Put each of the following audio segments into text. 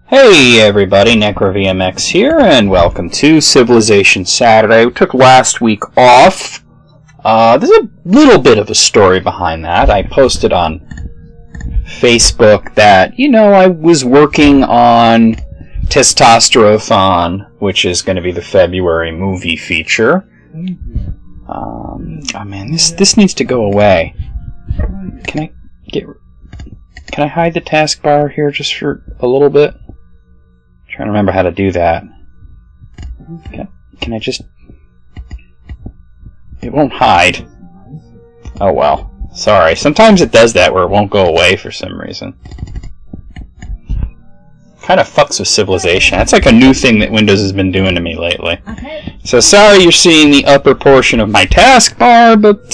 Hey everybody, NecroVMX here, and welcome to Civilization Saturday. We took last week off. There's a little bit of a story behind that. I posted on Facebook that, I was working on Testosterothon, which is going to be the February movie feature. Oh man, this needs to go away. Can I hide the taskbar here just for a little bit? Trying to remember how to do that. Can I just... It won't hide. Oh well. Sorry. Sometimes it does that where it won't go away for some reason. Kind of fucks with Civilization. That's like a new thing that Windows has been doing to me lately. So sorry you're seeing the upper portion of my taskbar, but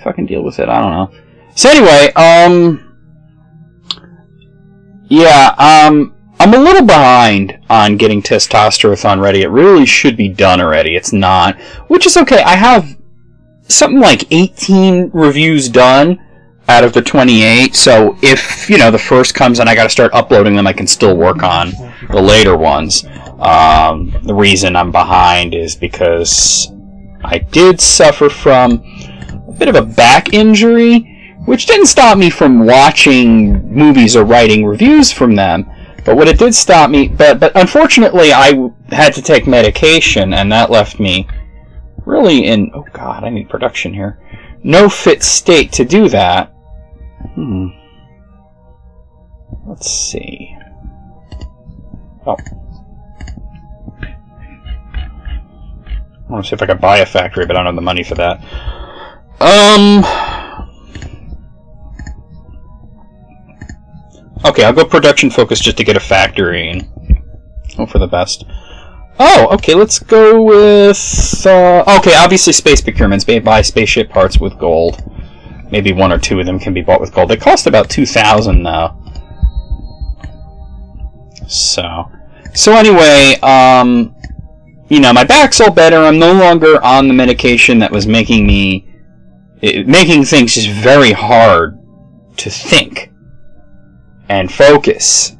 fucking deal with it. I don't know. So anyway, I'm a little behind on getting Testosterothon ready. It really should be done already. It's not, which is okay. I have something like 18 reviews done out of the 28, so if, the first comes and I gotta start uploading them, I can still work on the later ones. The reason I'm behind is because I did suffer from a bit of a back injury, which didn't stop me from watching movies or writing reviews from them. But what it did stop me, but unfortunately I had to take medication, and that left me really in, oh god, I need production here, no fit state to do that. Let's see. Oh. I want to see if I could buy a factory, but I don't have the money for that. Okay, I'll go production focus just to get a factory and hope for the best. Oh, okay, let's go with... okay, obviously space procurements. Buy spaceship parts with gold. Maybe one or two of them can be bought with gold. They cost about 2,000 though. So anyway, my back's all better. I'm no longer on the medication that was making things just very hard to think and focus,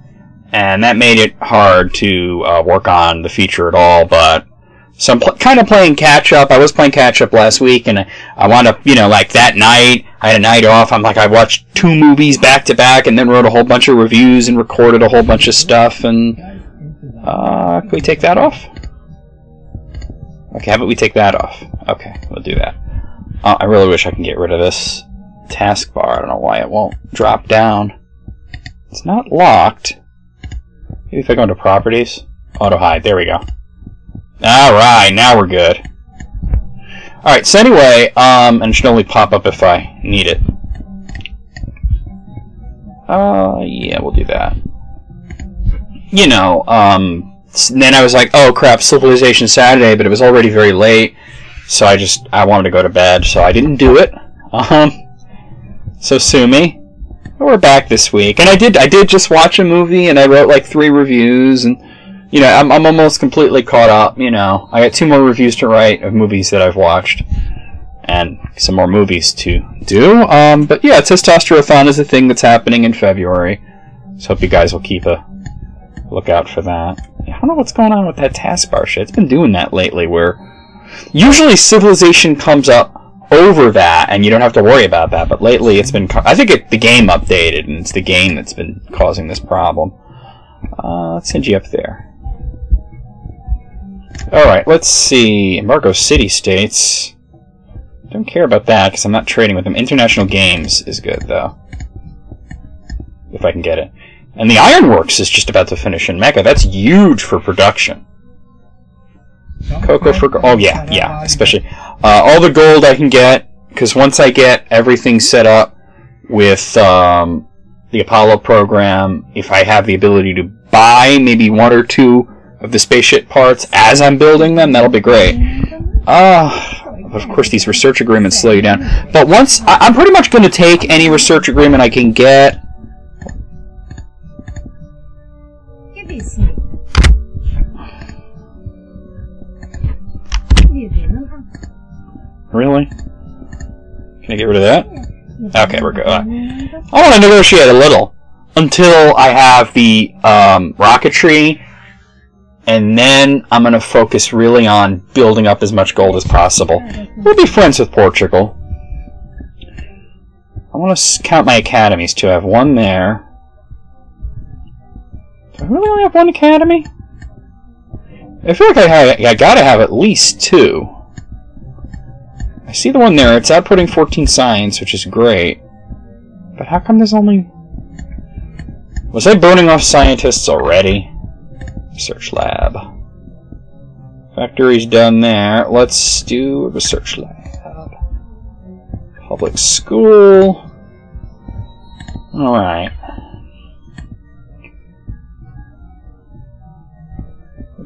and that made it hard to work on the feature at all. But so I'm kind of playing catch up. I was playing catch up last week, and I wound up, like that night I had a night off. I watched 2 movies back to back, and then wrote a whole bunch of reviews and recorded a whole bunch of stuff. And can we take that off? Okay, how about we take that off? Okay, we'll do that. I really wish I can get rid of this taskbar. I don't know why it won't drop down. It's not locked. Maybe if I go into properties. Auto hide. There we go. Alright, now we're good. Alright, so anyway, and it should only pop up if I need it. Yeah, we'll do that. Then I was like, oh crap, Civilization Saturday, but it was already very late, so I wanted to go to bed, so I didn't do it. So sue me. We're back this week, and I did just watch a movie, and I wrote like 3 reviews, and I'm almost completely caught up. I got 2 more reviews to write of movies that I've watched, and some more movies to do. But yeah, Testosterothon is a thing that's happening in February, so hope you guys will keep a lookout for that. I don't know what's going on with that taskbar shit. It's been doing that lately, where usually Civilization comes up over that, and you don't have to worry about that. But lately, it's been... I think the game updated, and it's the game that's been causing this problem. Let's send you up there. Alright, let's see. Embargo City States. Don't care about that, because I'm not trading with them. International Games is good, though. If I can get it. And the Ironworks is just about to finish in Mecca. That's huge for production. Cocoa for... Oh, yeah, especially... all the gold I can get, because once I get everything set up with the Apollo program, if I have the ability to buy maybe 1 or 2 of the spaceship parts as I'm building them, that'll be great. Of course, these research agreements slow you down. But once... I'm pretty much going to take any research agreement I can get. Really? Can I get rid of that? Okay, we're good. I want to negotiate a little. until I have the rocketry, and then I'm going to focus really on building up as much gold as possible. We'll be friends with Portugal. I want to count my academies too. I have one there. Do I really only have one academy? I feel like I gotta have at least two. I see the one there. It's outputting 14 science, which is great. But how come there's only... Was I burning off scientists already? Research lab. Factory's done there. Let's do a research lab. Public school. Alright.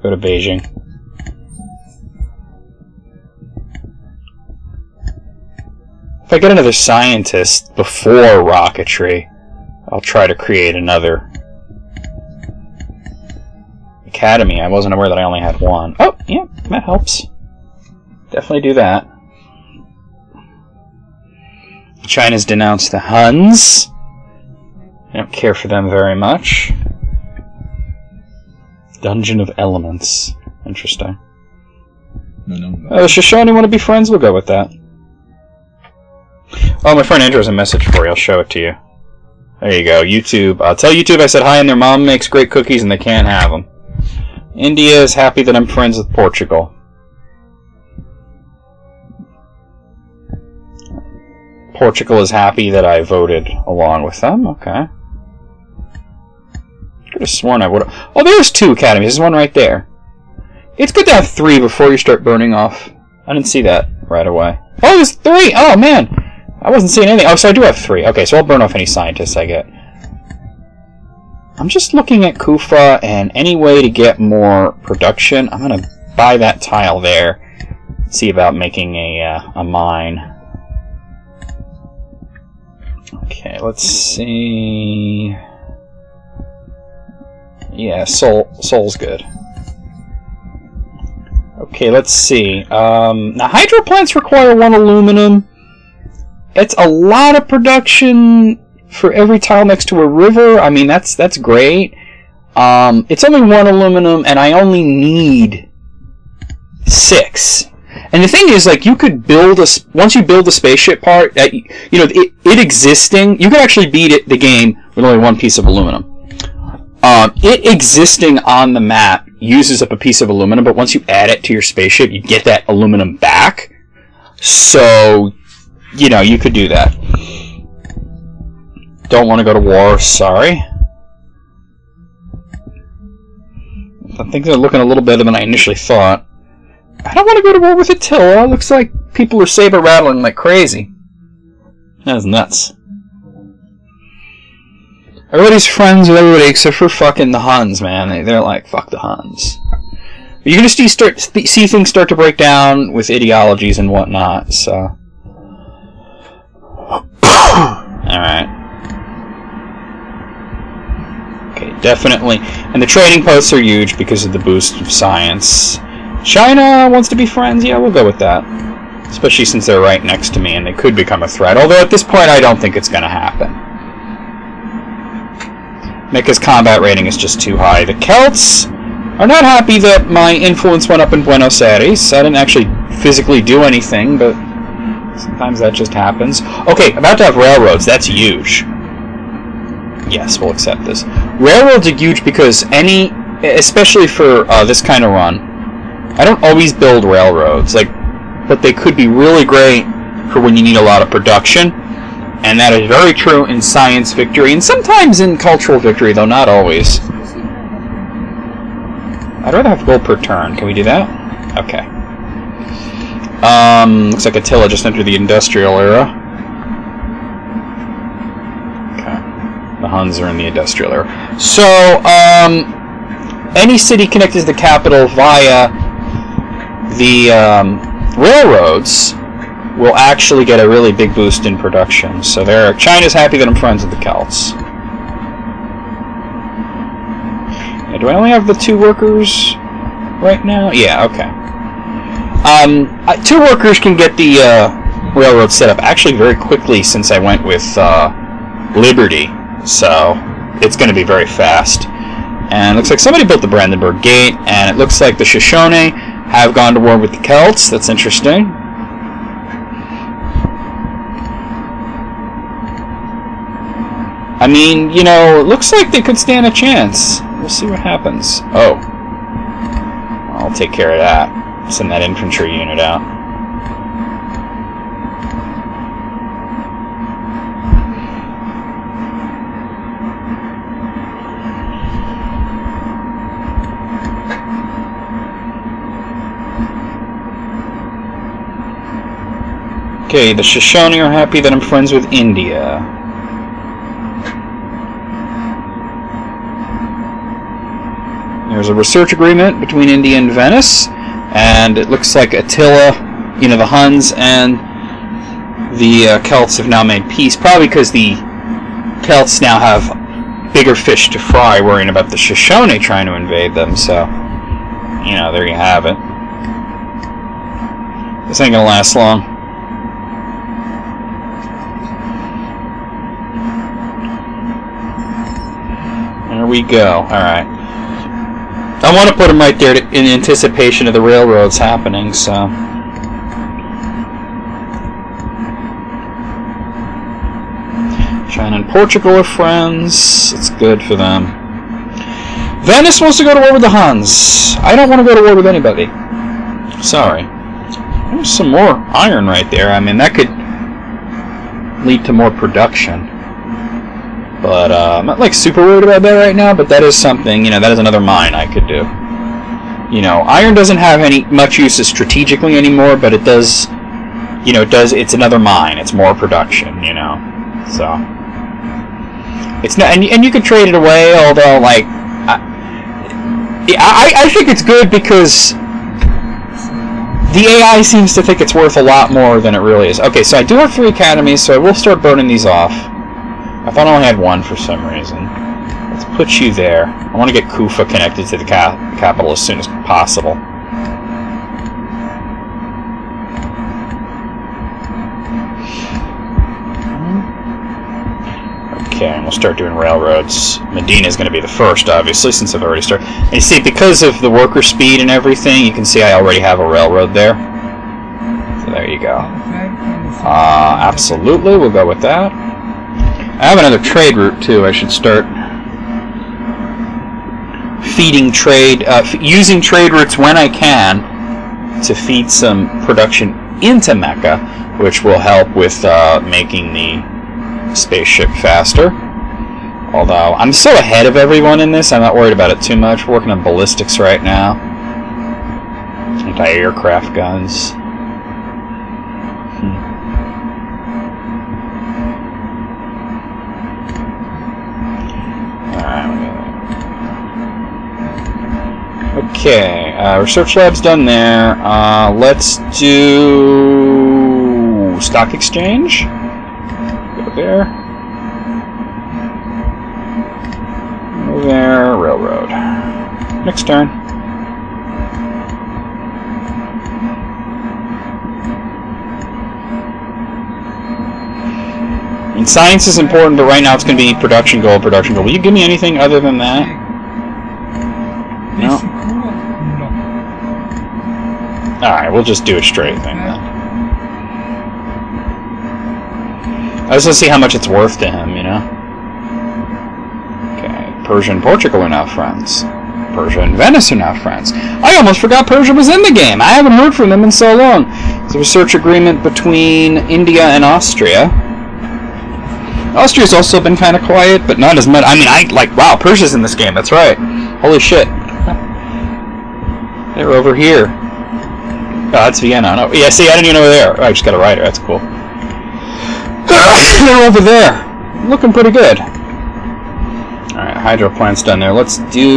Go to Beijing. If I get another scientist before rocketry, I'll try to create another academy. I wasn't aware that I only had one. Oh, yeah, that helps. Definitely do that. China's denounced the Huns. I don't care for them very much. Dungeon of Elements. Interesting. The Shoshone want to be friends? We'll go with that. Oh, my friend Andrew has a message for you. I'll show it to you. There you go. YouTube. Tell YouTube I said hi and their mom makes great cookies and they can't have them. India is happy that I'm friends with Portugal. Portugal is happy that I voted along with them. Okay. Could have sworn I would have... Oh, there's two academies. There's one right there. It's good to have three before you start burning off. I didn't see that right away. Oh, there's three! Oh, man! I wasn't seeing anything. Oh, so I do have three. Okay, so I'll burn off any scientists I get. I'm just looking at Kufa and any way to get more production. I'm going to buy that tile there. See about making a mine. Okay, let's see... Yeah, Seoul's good. Okay, let's see. Now, hydro plants require 1 aluminum. It's a lot of production for every tile next to a river. I mean, that's great. It's only 1 aluminum, and I only need 6. And the thing is, like, you could build a... Once you build the spaceship part, you know, it existing, you could actually beat the game with only 1 piece of aluminum. It existing on the map uses up a piece of aluminum, but once you add it to your spaceship, you get that aluminum back. So, you know, you could do that. Don't want to go to war, sorry. Things are looking a little better than I initially thought. I don't want to go to war with Attila. Looks like people are saber-rattling like crazy. That's nuts. Everybody's friends with everybody except for fucking the Huns, man. They're like, fuck the Huns. You're gonna see things start to break down with ideologies and whatnot, so... Alright. Okay, definitely. And the trading posts are huge because of the boost of science. China wants to be friends? Yeah, we'll go with that. Especially since they're right next to me and they could become a threat. Although at this point I don't think it's gonna happen. Mecha's combat rating is just too high. The Celts are not happy that my influence went up in Buenos Aires. I didn't actually physically do anything, but sometimes that just happens. Okay, about to have railroads. That's huge. Yes, we'll accept this. Railroads are huge because especially for this kind of run, I don't always build railroads, but they could be really great for when you need a lot of production. And that is very true in science victory, and sometimes in cultural victory, though not always. I'd rather have gold per turn. Can we do that? Okay. Looks like Attila just entered the industrial era. Okay. The Huns are in the industrial era. So, any city connected to the capital via the railroads will actually get a really big boost in production. So China's happy that I'm friends with the Celts. Yeah, do I only have the 2 workers right now? Yeah, okay. 2 workers can get the railroad set up actually very quickly since I went with Liberty. So it's going to be very fast. And it looks like somebody built the Brandenburg Gate, and it looks like the Shoshone have gone to war with the Celts. That's interesting. I mean, you know, it looks like they could stand a chance. We'll see what happens. Oh. I'll take care of that. Send that infantry unit out. Okay, the Shoshone are happy that I'm friends with India. There's a research agreement between India and Venice, and it looks like Attila, you know, the Huns and the Celts have now made peace, probably because the Celts now have bigger fish to fry worrying about the Shoshone trying to invade them, so, you know, there you have it. This ain't gonna last long. There we go. Alright. I want to put them right there in anticipation of the railroads happening, so. China and Portugal are friends. It's good for them. Venice wants to go to war with the Huns. I don't want to go to war with anybody. Sorry. There's some more iron right there. I mean, that could lead to more production. But I'm not like super worried about that right now, but that is something, you know, that is another mine I could do. You know, iron doesn't have much use strategically anymore, but it does, you know, it's another mine. It's more production, you know. So it's not, and you could trade it away, although like I think it's good because the AI seems to think it's worth a lot more than it really is. Okay, so I do have 3 academies, so I will start burning these off. I thought I only had 1 for some reason. Let's put you there. I want to get Kufa connected to the capital as soon as possible. Okay, and we'll start doing railroads. Medina is going to be the first, obviously, since I've already started. And you see, because of the worker speed and everything, you can see I already have a railroad there. So there you go. Absolutely, we'll go with that. I have another trade route too. I should start feeding trade, using trade routes when I can to feed some production into Mecca, which will help with making the spaceship faster. Although I'm so ahead of everyone in this, I'm not worried about it too much. We're working on ballistics right now, anti-aircraft guns. Okay, research lab's done there. Let's do stock exchange. Go there. Go there. Railroad. Next turn. And science is important, but right now it's going to be production goal, production goal. Will you give me anything other than that? No. Alright, we'll just do a straight thing then. I just want to see how much it's worth to him, you know? Okay, Persia and Portugal are now friends. Persia and Venice are now friends. I almost forgot Persia was in the game! I haven't heard from them in so long. It's a research agreement between India and Austria. Austria's also been kind of quiet, but not as much. I mean, wow, Persia's in this game, that's right. Holy shit. They're over here. Oh, that's Vienna. No, yeah, see, I didn't even know they were there. Oh, I just got a rider. That's cool. They're over there. Looking pretty good. Alright, hydro plant's done there. Let's do...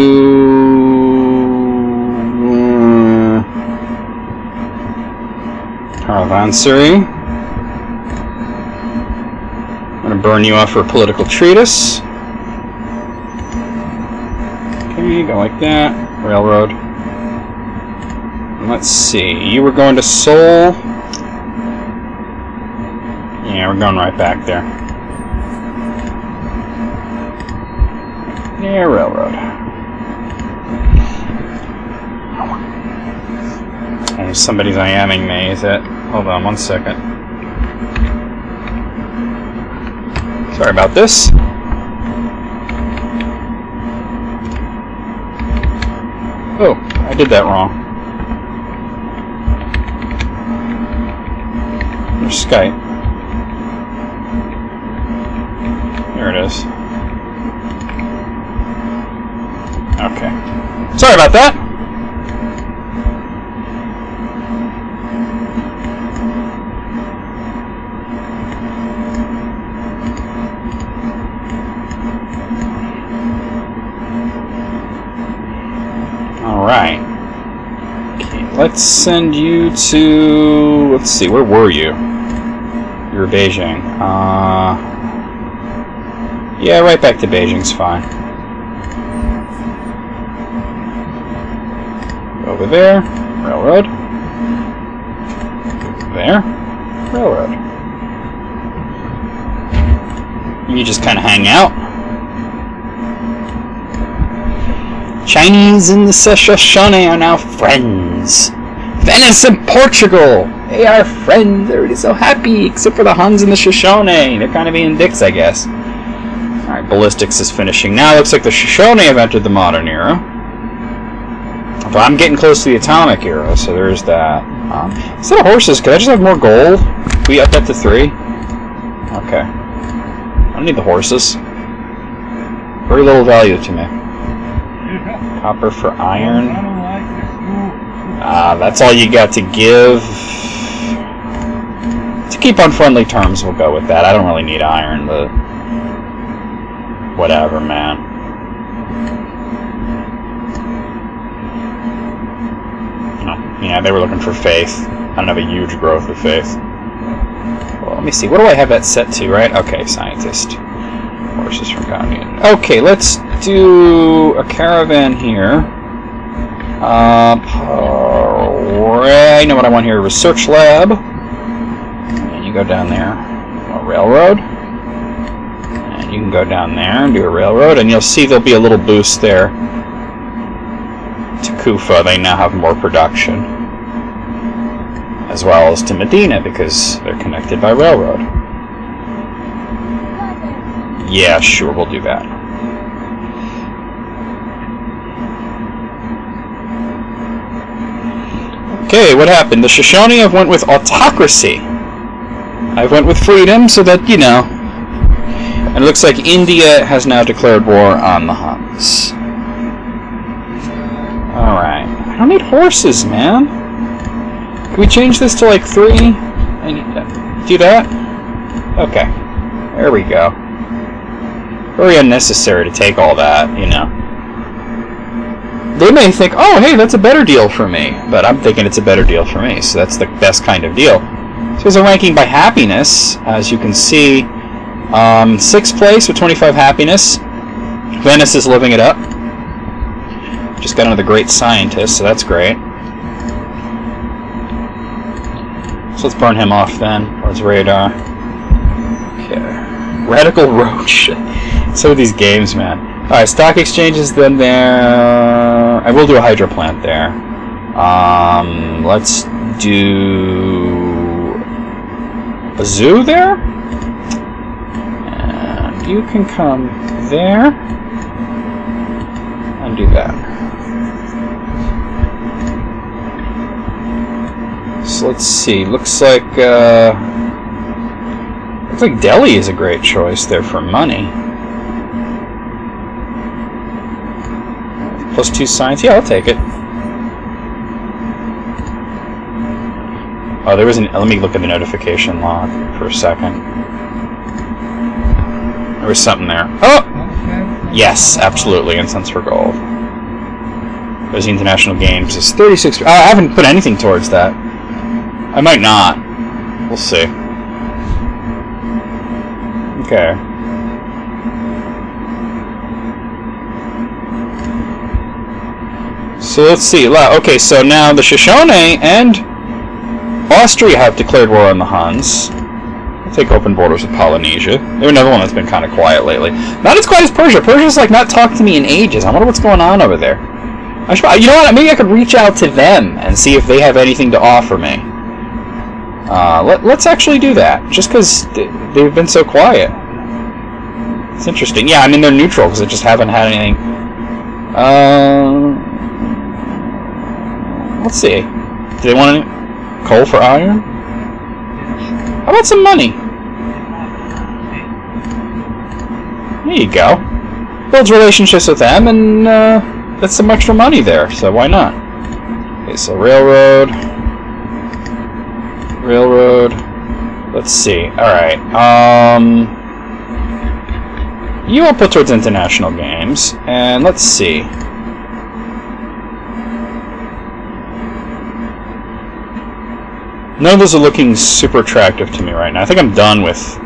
Caravansary. I'm going to burn you off for a political treatise. Okay, go like that. Railroad. Let's see, you were going to Seoul. Yeah, we're going right back there. Yeah, railroad. Oh, somebody's IMing me, is it? Hold on 1 second. Sorry about this. Oh, I did that wrong. There's Skype. There it is. Okay. Sorry about that. Alright. Okay, let's send you to... Let's see, where were you? You were Beijing. Yeah, right back to Beijing's fine. Over there, railroad. There, railroad. You just kind of hang out. Chinese and the Shoshone are now friends. Venice and Portugal, they are friends. Everybody's so happy, except for the Huns and the Shoshone. They're kind of being dicks, I guess. Alright, ballistics is finishing now. Looks like the Shoshone have entered the modern era. But I'm getting close to the atomic era, so there's that. Instead of horses, could I just have more gold? Can we up that to 3? Okay. I don't need the horses. Very little value to me. Copper for iron. That's all you got to give. To keep on friendly terms, we'll go with that. I don't really need iron, but... whatever, man. Oh, yeah, they were looking for faith. I don't have a huge growth of faith. Well, let me see. What do I have that set to, right? Okay, scientist. Horses from community. Okay, let's do a caravan here. I know what I want here. Research lab. And you go down there. A railroad. And you can go down there and do a railroad. And you'll see there'll be a little boost there. To Kufa, they now have more production. As well as to Medina, because they're connected by railroad. Yeah, sure, we'll do that. Okay, what happened? The Shoshone have went with autocracy. I went with freedom, so that, you know. And it looks like India has now declared war on the Huns. Alright. I don't need horses, man. Can we change this to like 3? I need to do that? Okay. There we go. Very unnecessary to take all that, you know. They may think, oh, hey, that's a better deal for me. But I'm thinking it's a better deal for me, so that's the best kind of deal. So there's a ranking by happiness. As you can see, 6th place with 25 happiness. Venice is living it up. Just got another great scientist, so that's great. So let's burn him off then, or his radar. Okay. Radical Roach. Some of these games, man. Alright, stock exchanges then there. I will do a hydro plant there. Let's do a zoo there. And you can come there and do that. So let's see. Looks like Delhi is a great choice there for money. +2 science. Yeah, I'll take it. Oh, there was an... Let me look at the notification log for a second. There was something there. Oh! Yes, absolutely. Incense for gold. There's the International Games. It's 36... I haven't put anything towards that. I might not. We'll see. Okay. So let's see. Okay, so now the Shoshone and Austria have declared war on the Huns. We'll take open borders with Polynesia. They're another one that's been kind of quiet lately. Not as quiet as Persia. Persia's like not talked to me in ages. I wonder what's going on over there. You know what? Maybe I could reach out to them and see if they have anything to offer me. Let's actually do that. Just because they've been so quiet. It's interesting. Yeah, I mean, they're neutral because they just haven't had anything. Let's see. Do they want any coal for iron? How about some money? There you go. Builds relationships with them, and that's some extra money there, so why not? Okay, so railroad. Railroad. Let's see. Alright. You will put towards international games, and let's see. None of those are looking super attractive to me right now. I think I'm done with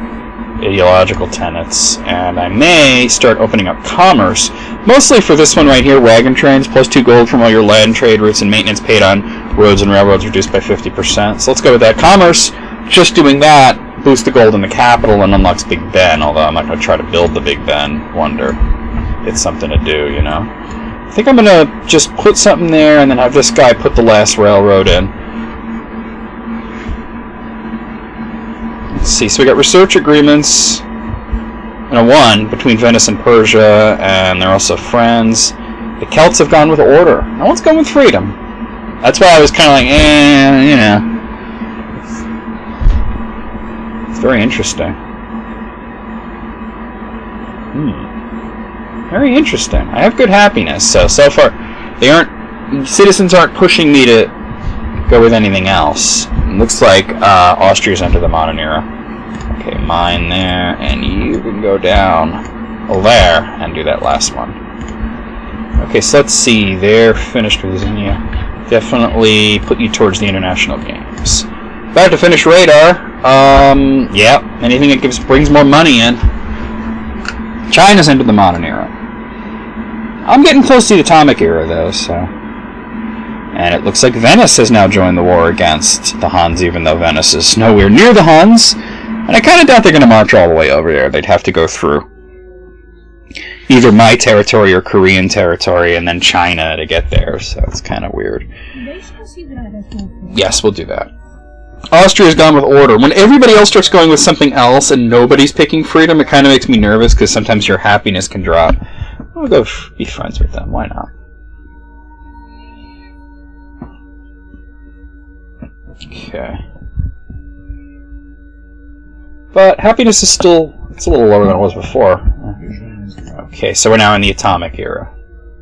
ideological tenets, and I may start opening up commerce, mostly for this one right here, wagon trains, plus 2 gold from all your land trade routes and maintenance paid on roads and railroads reduced by 50%. So let's go with that. Commerce, just doing that, boosts the gold in the capital and unlocks Big Ben, although I'm not going to try to build the Big Ben wonder. It's something to do, you know. I think I'm going to just put something there and then have this guy put the last railroad in. Let's see, so we got research agreements, and a 1 between Venice and Persia, and they're also friends. The Celts have gone with order. No one's gone with freedom. That's why I was kind of like, you know. It's very interesting. Very interesting. I have good happiness, so far, citizens aren't pushing me to go with anything else. It looks like Austria's under the modern era. Okay, mine there, and you can go down there and do that last one. Okay, so let's see. They're finished with using you. Definitely put you towards the international games. About to finish radar. Yeah, anything that brings more money in. China's into the modern era. I'm getting close to the atomic era, though, so. And it looks like Venice has now joined the war against the Huns, even though Venice is nowhere near the Huns. And I kind of doubt they're going to march all the way over there. They'd have to go through either my territory or Korean territory and then China to get there, so it's kind of weird. Yes, we'll do that. Austria's gone with order. When everybody else starts going with something else and nobody's picking freedom, it kind of makes me nervous because sometimes your happiness can drop. I'll go be friends with them. Why not? Okay. But happiness is still, it's a little lower than it was before. Okay, so we're now in the atomic era.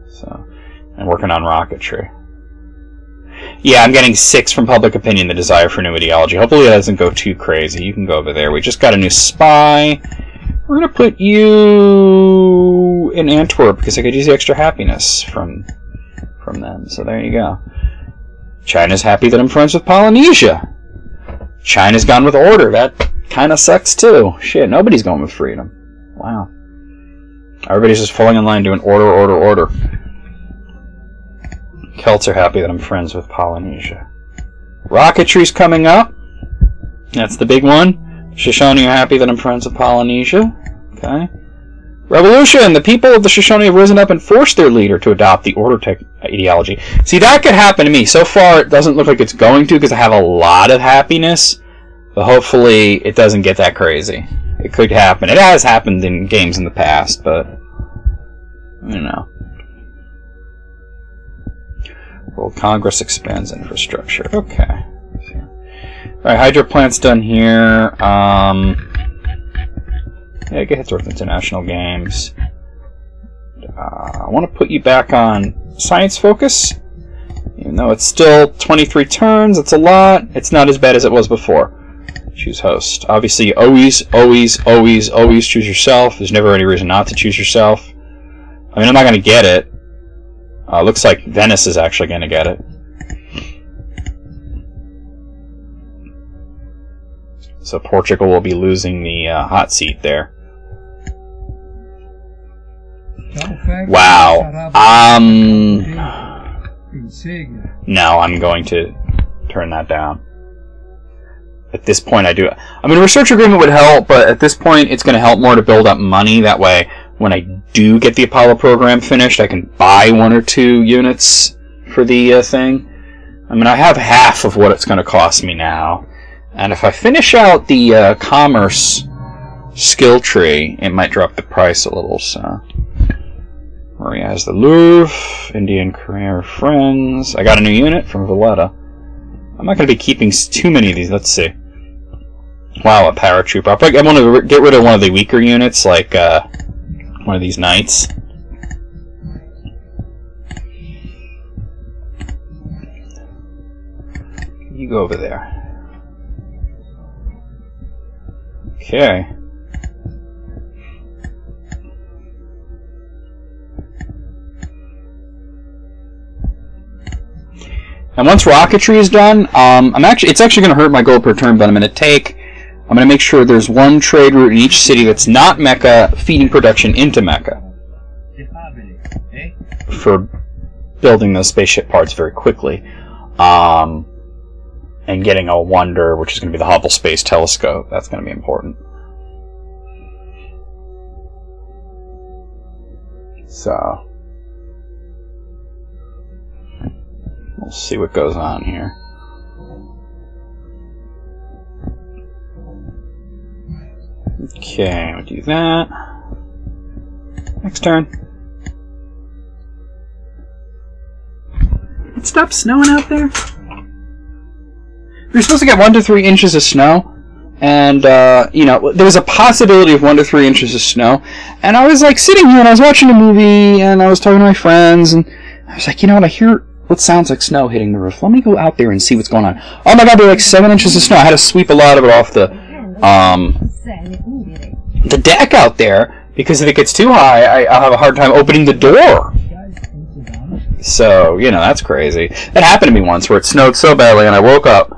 So, and working on rocketry. Yeah, I'm getting 6 from public opinion, the desire for new ideology. Hopefully that doesn't go too crazy. You can go over there. We just got a new spy. We're going to put you in Antwerp because I could use the extra happiness from them. So there you go. China's happy that I'm friends with Polynesia. China's gone with order. That kind of sucks too. Shit, nobody's going with freedom. Wow. Everybody's just falling in line doing order, order, order. Celts are happy that I'm friends with Polynesia. Rocketry's coming up. That's the big one. Shoshone are happy that I'm friends with Polynesia. Okay. Revolution! The people of the Shoshone have risen up and forced their leader to adopt the order ideology. See, that could happen to me. So far, it doesn't look like it's going to because I have a lot of happiness. But hopefully, it doesn't get that crazy. It could happen. It has happened in games in the past, but you know. World Congress expands infrastructure. Okay. Alright, hydro plant's done here. Yeah, get towards international games. I want to put you back on science focus. Even though it's still 23 turns, it's a lot. It's not as bad as it was before. Choose host. Obviously, you always choose yourself. There's never any reason not to choose yourself. I mean, I'm not going to get it. Looks like Venice is actually going to get it. So Portugal will be losing the hot seat there. Wow. No, I'm going to turn that down. at this point I do. I mean, a research agreement would help, but at this point it's going to help more to build up money. That way, when I do get the Apollo program finished, I can buy 1 or 2 units for the thing. I mean, I have half of what it's going to cost me now. And if I finish out the commerce skill tree, it might drop the price a little, so... Maria has the Louvre, Indian career friends. I got a new unit from Valletta. I'm not going to be keeping too many of these. Let's see. Wow, a paratrooper. I'll probably want to get rid of one of the weaker units, like one of these knights. You go over there. Okay. And once rocketry is done, it's actually going to hurt my gold per turn, but I'm going to make sure there's one trade route in each city that's not Mecca, feeding production into Mecca. For building those spaceship parts very quickly. And getting a wonder, which is going to be the Hubble Space Telescope. That's going to be important. So... we'll see what goes on here. Okay, we'll do that. Next turn. It stopped snowing out there? We were supposed to get 1 to 3 inches of snow. And, you know, there was a possibility of 1 to 3 inches of snow. And I was, like, sitting here and I was watching a movie and I was talking to my friends and I was like, you know what, I hear what sounds like snow hitting the roof. Let me go out there and see what's going on. Oh my god, there were like 7 inches of snow. I had to sweep a lot of it off the deck out there, because if it gets too high, I'll have a hard time opening the door. So, you know, that's crazy. That happened to me once, where it snowed so badly, and I woke up,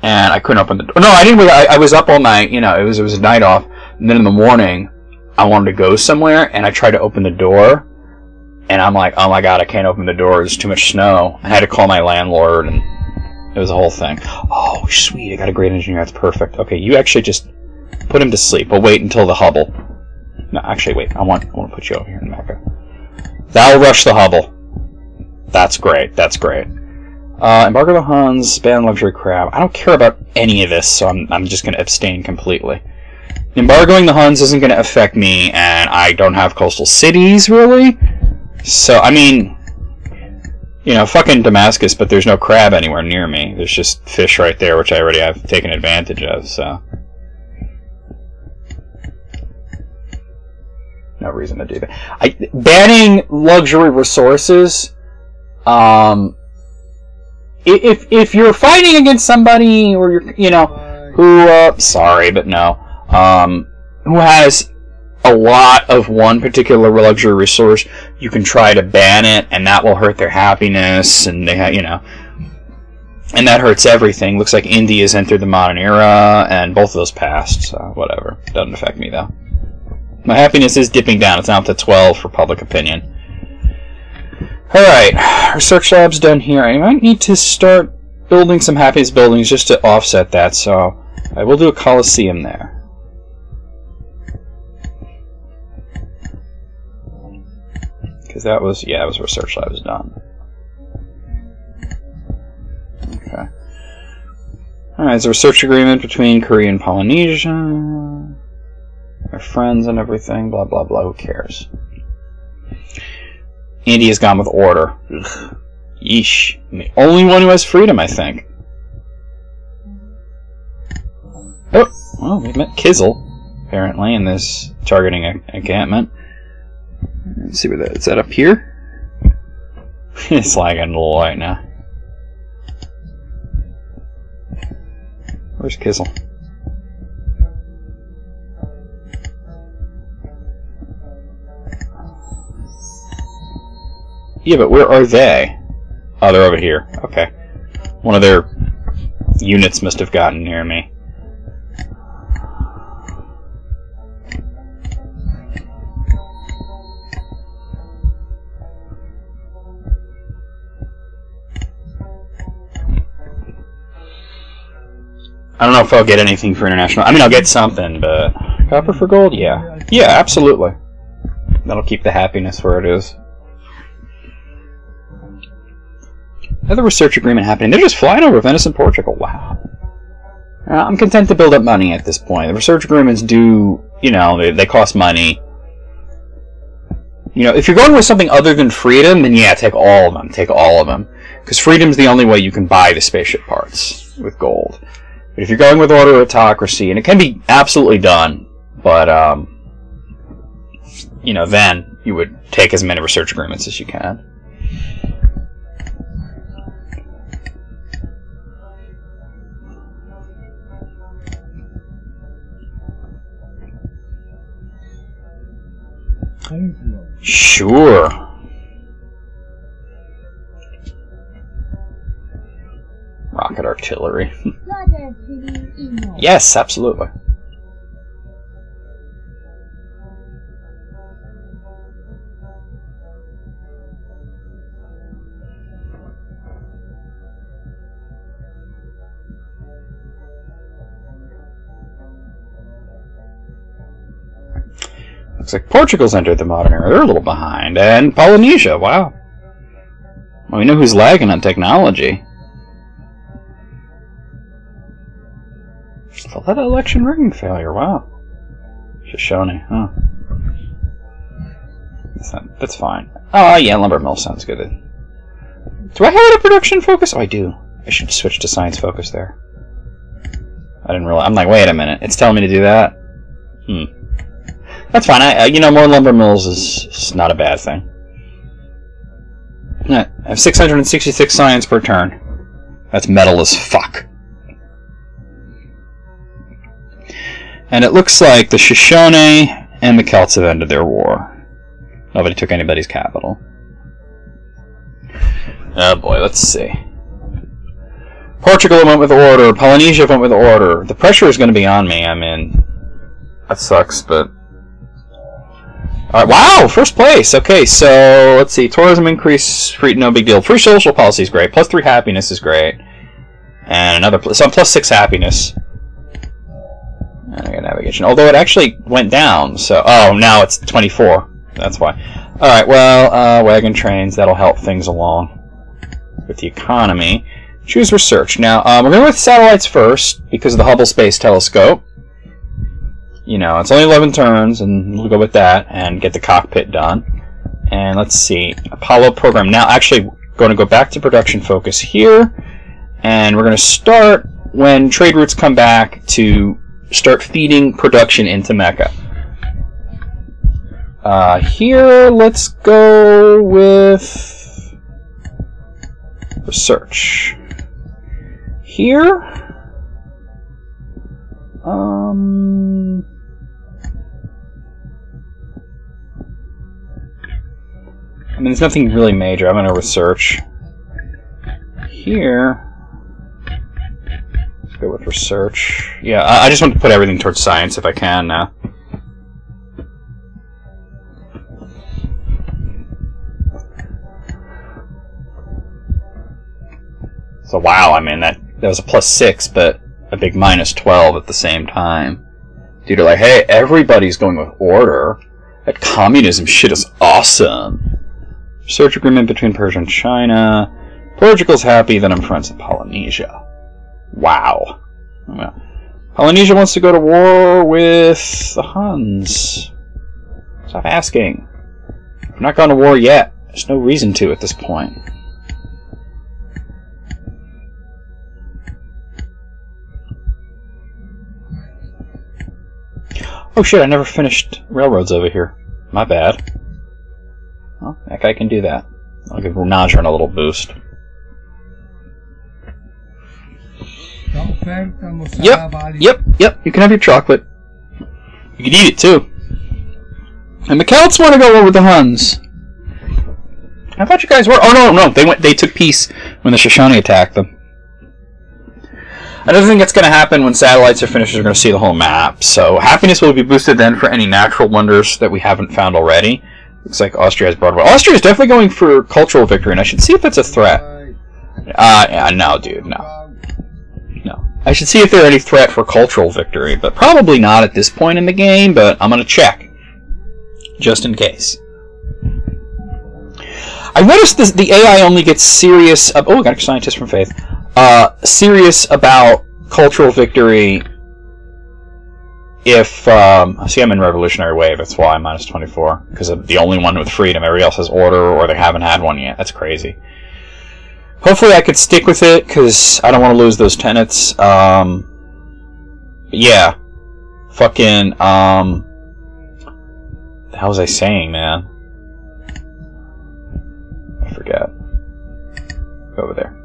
and I couldn't open the door. No, I didn't. I was up all night, you know, it was a night off, and then in the morning, I wanted to go somewhere, and I tried to open the door, and I'm like, oh my god, I can't open the door, there's too much snow. I had to call my landlord, and it was a whole thing. Oh, sweet, I got a great engineer, that's perfect. Okay, you actually just put him to sleep. We'll wait until the Hubble. No, actually, wait, I want to put you over here in Mecca. That'll rush the Hubble. That's great, that's great. Embargo the Huns, ban luxury crab. I don't care about any of this, so I'm just going to abstain completely. Embargoing the Huns isn't going to affect me, and I don't have coastal cities, really. So, I mean, you know, fucking Damascus, but there's no crab anywhere near me. There's just fish right there, which I already have taken advantage of, so. No reason to do that. Banning luxury resources, if you're fighting against somebody, or you're, you know, who, sorry, but no, who has a lot of one particular luxury resource, you can try to ban it, and that will hurt their happiness, and they you know, and that hurts everything. Looks like India's entered the modern era, and both of those passed, so whatever. Doesn't affect me, though. My happiness is dipping down. It's now to 12 for public opinion. Alright, research lab's done here. I might need to start building some happiness buildings just to offset that, so I will do a Colosseum there. Because that was, yeah, it was research lab was done. Okay. Alright, there's a research agreement between Korea and Polynesia. Our friends and everything, blah blah blah, who cares? India's gone with order. Ugh. Yeesh. I'm the only one who has freedom, I think. Oh, well, we met Kizel, apparently, in this targeting encampment. Let's see where that is. That up here? It's lagging a little right now. Where's Kizel? Yeah, but where are they? Oh, they're over here. Okay. One of their units must have gotten near me. I don't know if I'll get anything for international. I mean, I'll get something, but copper for gold, yeah, yeah, absolutely. That'll keep the happiness where it is. Another research agreement happening. They're just flying over Venice and Portugal. Wow. I'm content to build up money at this point. The research agreements do, you know, they cost money. You know, if you're going with something other than freedom, then yeah, take all of them. Take all of them. Because freedom's the only way you can buy the spaceship parts with gold. But if you're going with order autocracy, and it can be absolutely done, but, you know, then you would take as many research agreements as you can. Sure. Rocket artillery. Yes, absolutely. Looks like Portugal's entered the modern era. They're a little behind. And Polynesia, wow. Well, we know who's lagging on technology. Valletta election rigging failure, wow. Shoshone, huh. That's fine. Oh, yeah, lumber mill sounds good. Do I have it at production focus? Oh, I do. I should switch to science focus there. I didn't realize. I'm like, wait a minute. It's telling me to do that? That's fine. You know, more lumber mills is not a bad thing. I have 666 science per turn. That's metal as fuck. And it looks like the Shoshone and the Celts have ended their war. Nobody took anybody's capital. Oh boy, let's see. Portugal went with order. Polynesia went with order. The pressure is going to be on me. I mean, that sucks, but... Alright, wow! First place! Okay, so, let's see. Tourism increase, free, no big deal. Free social policy is great. +3 happiness is great. And another... So I'm +6 happiness. And I got navigation. Although it actually went down, so... Oh, now it's 24. That's why. Alright, well, wagon trains, that'll help things along with the economy. Choose research. Now, we're going with satellites first, because of the Hubble Space Telescope. You know, it's only 11 turns, and we'll go with that, and get the cockpit done. And let's see, Apollo program. Now, actually, going to go back to production focus here, and we're going to start when trade routes come back to start feeding production into Mecca. Here, let's go with research. Here, I mean, there's nothing really major. I'm going to research. Here, let's go with research. Yeah, I just want to put everything towards science if I can now. So wow, I mean, that was a +6, but a big -12 at the same time. Dude, they're like, hey, everybody's going with order. That communism shit is awesome. Research agreement between Persia and China. Portugal's happy that I'm friends with Polynesia. Wow. Polynesia wants to go to war with the Huns. Stop asking. I'm not going to war yet. There's no reason to at this point. Oh shit, I never finished railroads over here. My bad. Well, that guy can do that. I'll give Najran a little boost. Yep, you can have your chocolate. You can eat it too. And the Celts want to go over with the Huns. I thought you guys were... Oh no, they took peace when the Shoshone attacked them. Another thing that's going to happen when satellites are finished is we're going to see the whole map. So happiness will be boosted then for any natural wonders that we haven't found already. Looks like Austria has Broadway. Austria is definitely going for cultural victory, and I should see if that's a threat. Yeah, no, dude, no. No. I should see if there's any threat for cultural victory, but probably not at this point in the game, but I'm going to check. Just in case. I noticed the AI only gets serious... oh, we got a scientist from Faith. Serious about cultural victory if... see, I'm in Revolutionary Wave, that's why I'm minus 24. Because I'm the only one with freedom. Everybody else has order, or they haven't had one yet. That's crazy. Hopefully I could stick with it, because I don't want to lose those tenets. But yeah. Fucking, what the hell was I saying, man? I forget. Over there.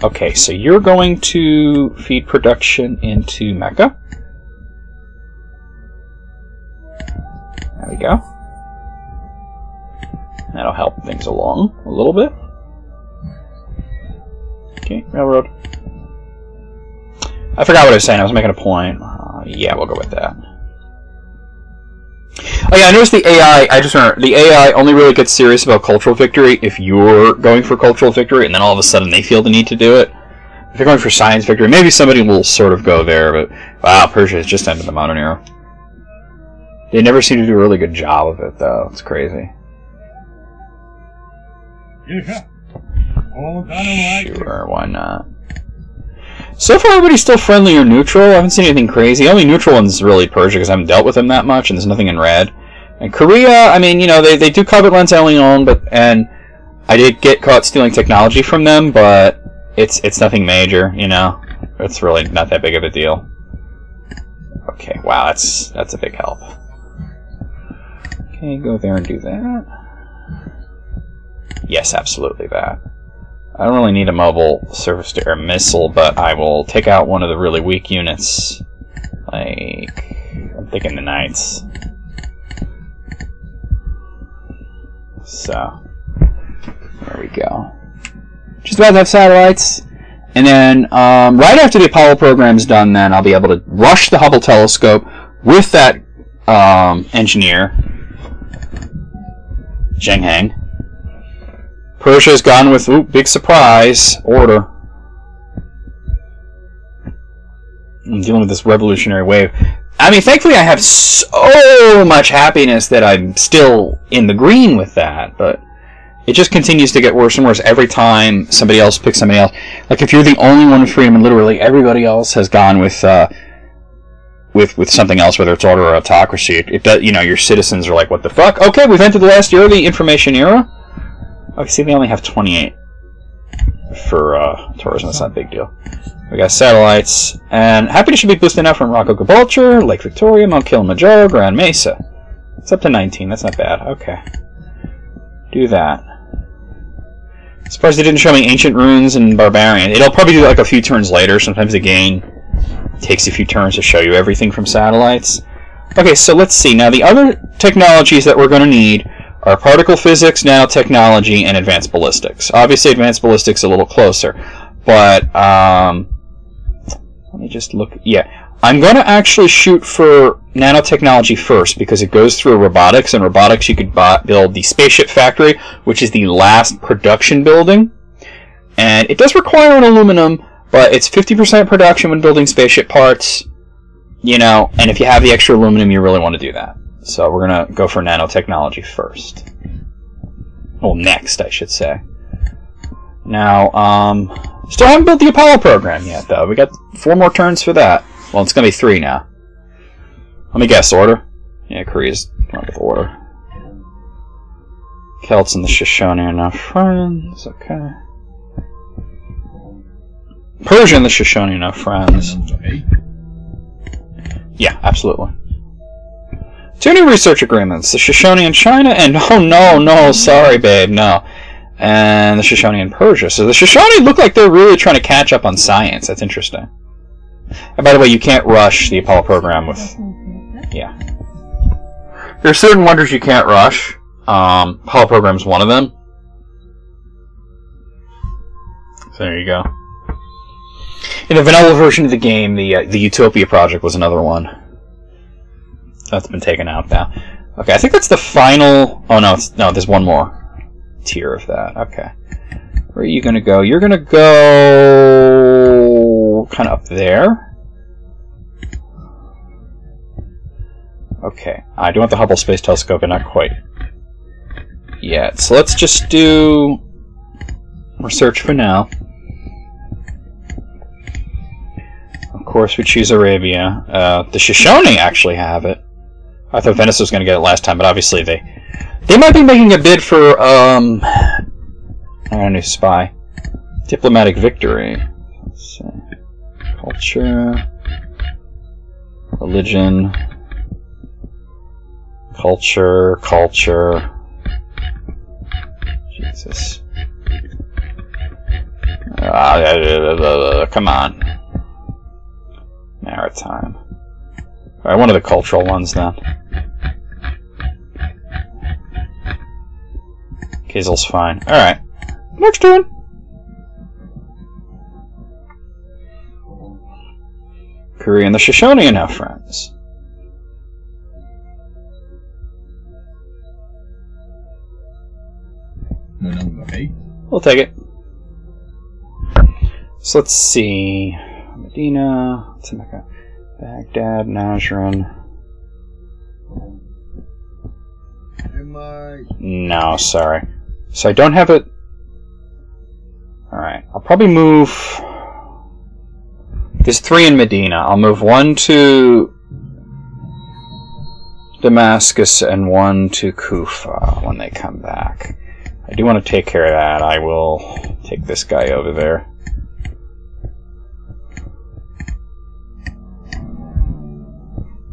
Okay, so you're going to feed production into Mecca. There we go. That'll help things along a little bit. Okay, railroad. I forgot what I was saying. I was making a point. Yeah, we'll go with that. Oh yeah, I noticed the AI, I just remember, the AI only really gets serious about cultural victory if you're going for cultural victory, and then all of a sudden they feel the need to do it. If you're going for science victory, maybe somebody will sort of go there, but wow, Persia has just ended the modern era. They never seem to do a really good job of it, though. It's crazy. Sure, why not? So far, everybody's still friendly or neutral. I haven't seen anything crazy. The only neutral one's really Persia, because I haven't dealt with them that much, and there's nothing in red. And Korea, I mean, you know, they do covet lands I only own, and I did get caught stealing technology from them, but it's nothing major, you know. It's really not that big of a deal. Okay, wow, that's a big help. Okay, go there and do that. Yes, absolutely that. I don't really need a mobile surface-to-air missile, but I will take out one of the really weak units. Like, I'm thinking the Knights. So, there we go. Just about to have satellites. And then, right after the Apollo program's done, then I'll be able to rush the Hubble telescope with that engineer, Zheng Heng. Persia's gone with, ooh, big surprise, order. I'm dealing with this revolutionary wave. I mean, thankfully I have so much happiness that I'm still in the green with that, but it just continues to get worse and worse every time somebody else picks somebody else. Like, if you're the only one with freedom, and literally everybody else has gone with something else, whether it's order or autocracy, it does, you know, your citizens are like, what the fuck? Okay, we've entered the last year of the information era. Okay, see, they only have 28 for tourism. That's not a big deal. We got satellites, and happiness should be boosted out from Rocco Gibraltar, Lake Victoria, Mount Kilimanjaro, Grand Mesa. It's up to 19. That's not bad. Okay, do that. Surprised they didn't show me ancient ruins and barbarian. It'll probably do like a few turns later. Sometimes the game takes a few turns to show you everything from satellites. Okay, so let's see. Now the other technologies that we're going to need are particle physics, nanotechnology, and advanced ballistics. Obviously, advanced ballistics a little closer, but let me just look. Yeah, I'm going to actually shoot for nanotechnology first because it goes through robotics, and robotics you could build the spaceship factory, which is the last production building, and it does require an aluminum, but it's 50% production when building spaceship parts, you know, and if you have the extra aluminum, you really want to do that. So we're going to go for nanotechnology first. Well, next, I should say. Now, still haven't built the Apollo program yet, though. We got 4 more turns for that. Well, it's going to be 3 now. Let me guess, order? Yeah, Korea's going with order. Celts and the Shoshone are now friends. Okay. Persia and the Shoshone are now friends. Yeah, absolutely. 2 new research agreements, the Shoshone and China, and oh no, sorry babe, no. And the Shoshone and Persia. So the Shoshone look like they're really trying to catch up on science. That's interesting. And by the way, you can't rush the Apollo program with... Yeah. There are certain wonders you can't rush. Apollo program's one of them. So there you go. In the vanilla version of the game, the Utopia project was another one. That's been taken out now. Okay, I think that's the final... Oh, no, there's one more tier of that. Okay. Where are you going to go? You're going to go kind of up there. Okay. I do want the Hubble Space Telescope, but not quite yet. So let's just do research for now. Of course, we choose Arabia. The Shoshone actually have it. I thought Venice was going to get it last time, but obviously they might be making a bid for I got a new spy. Diplomatic victory. Let's see. Culture, religion, culture. Jesus. Come on. Maritime. Alright, one of the cultural ones then. Kiesel's fine. Alright. Next turn! Korea and the Shoshone are now friends. We'll take it. So let's see. Medina, Mecca, Baghdad, Najran. No, sorry. So I don't have it. Alright, I'll probably move. There's 3 in Medina. I'll move 1 to Damascus and 1 to Kufa when they come back. I do want to take care of that. I will take this guy over there.